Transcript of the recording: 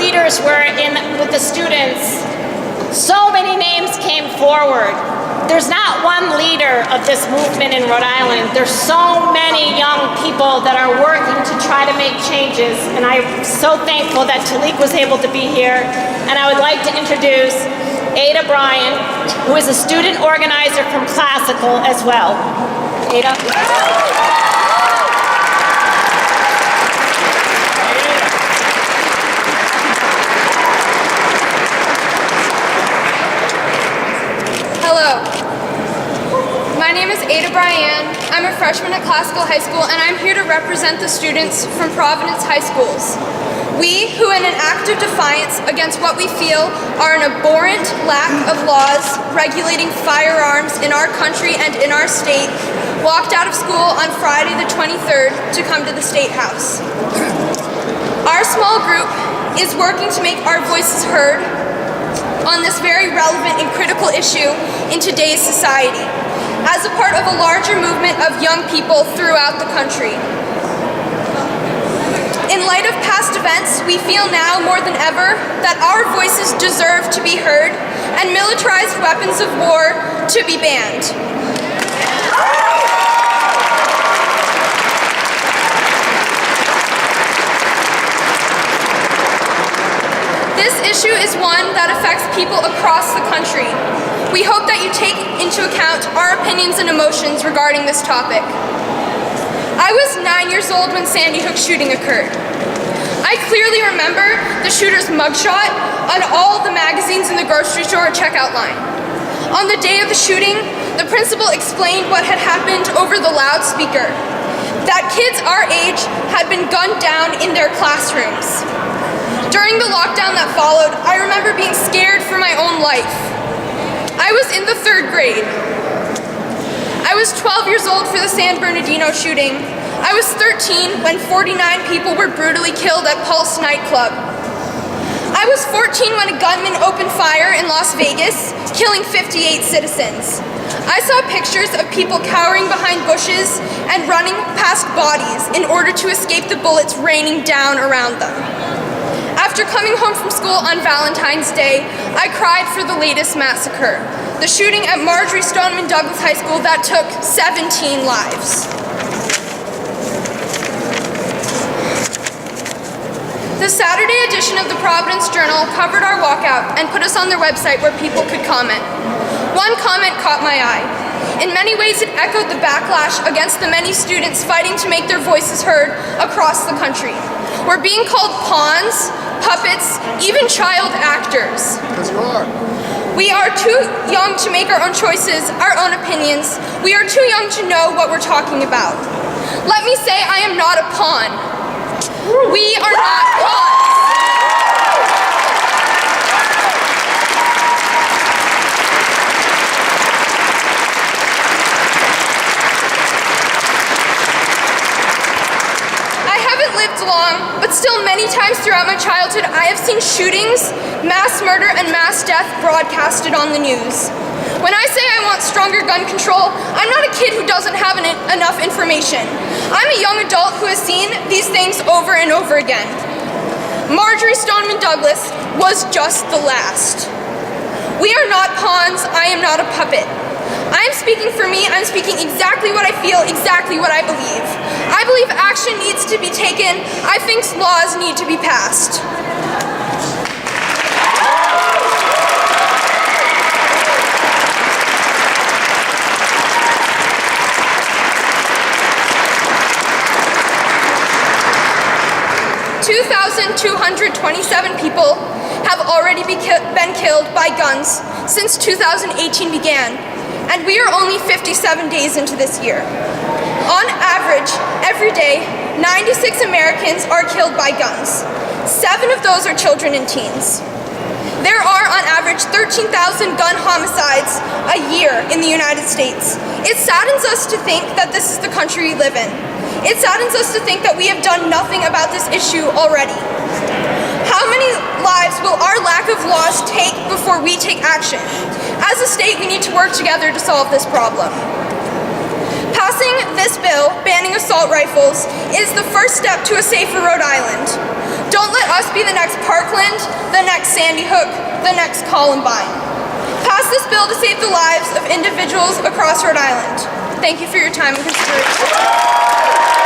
leaders were in with the students, so many names came forward. There's not one leader of this movement in Rhode Island. There's so many young people that are working to try to make changes, and I'm so thankful that Talik was able to be here. And I would like to introduce Bryan, who is a student organizer from Classical as well. Ada. Hello, my name is Bryan. I'm a freshman at Classical High School, and I'm here to represent the students from Providence High Schools. We, who in an act of defiance against what we feel are an abhorrent lack of laws regulating firearms in our country and in our state, walked out of school on Friday the 23rd to come to the Statehouse. Our small group is working to make our voices heard on this very relevant and critical issue in today's society, as a part of a larger movement of young people throughout the country. In light of past events, we feel now more than ever that our voices deserve to be heard and militarized weapons of war to be banned. This issue is one that affects people across the country. We hope that you take into account our opinions and emotions regarding this topic. I was 9 years old when Sandy Hook shooting occurred. I clearly remember the shooter's mugshot on all the magazines in the grocery store checkout line. On the day of the shooting, the principal explained what had happened over the loudspeaker, that kids our age had been gunned down in their classrooms. During the lockdown that followed, I remember being scared for my own life. I was in the 3rd grade. I was 12 years old for the San Bernardino shooting. I was 13 when 49 people were brutally killed at Pulse nightclub. I was 14 when a gunman opened fire in Las Vegas, killing 58 citizens. I saw pictures of people cowering behind bushes and running past bodies in order to escape the bullets raining down around them. After coming home from school on Valentine's Day, I cried for the latest massacre, the shooting at Marjory Stoneman Douglas High School that took 17 lives. The Saturday edition of the Providence Journal covered our walkout and put us on their website where people could comment. One comment caught my eye. In many ways, it echoed the backlash against the many students fighting to make their voices heard across the country. We're being called pawns, puppets, even child actors. Yes, you are. We are too young to make our own choices, our own opinions. We are too young to know what we're talking about. Let me say I am not a pawn. We are not pawns. Lived long, but still many times throughout my childhood, I have seen shootings, mass murder, and mass death broadcasted on the news. When I say I want stronger gun control, I'm not a kid who doesn't have enough information. I'm a young adult who has seen these things over and over again. Marjory Stoneman Douglas was just the last. We are not pawns. I am not a puppet. I am speaking for me. I'm speaking exactly what I feel, exactly what I believe. I believe action needs to be taken. I think laws need to be passed. $2,227 people have already been killed by guns since 2018 began, and we are only 57 days into this year. On average, every day, 96 Americans are killed by guns. 7 of those are children and teens. There are, on average, 13,000 gun homicides a year in the United States. It saddens us to think that this is the country we live in. It saddens us to think that we have done nothing about this issue already. How many lives will our lack of laws take before we take action? As a state, we need to work together to solve this problem. Passing this bill, banning assault rifles, is the first step to a safer Rhode Island. Don't let us be the next Parkland, the next Sandy Hook, the next Columbine. Pass this bill to save the lives of individuals across Rhode Island. Thank you for your time and consideration.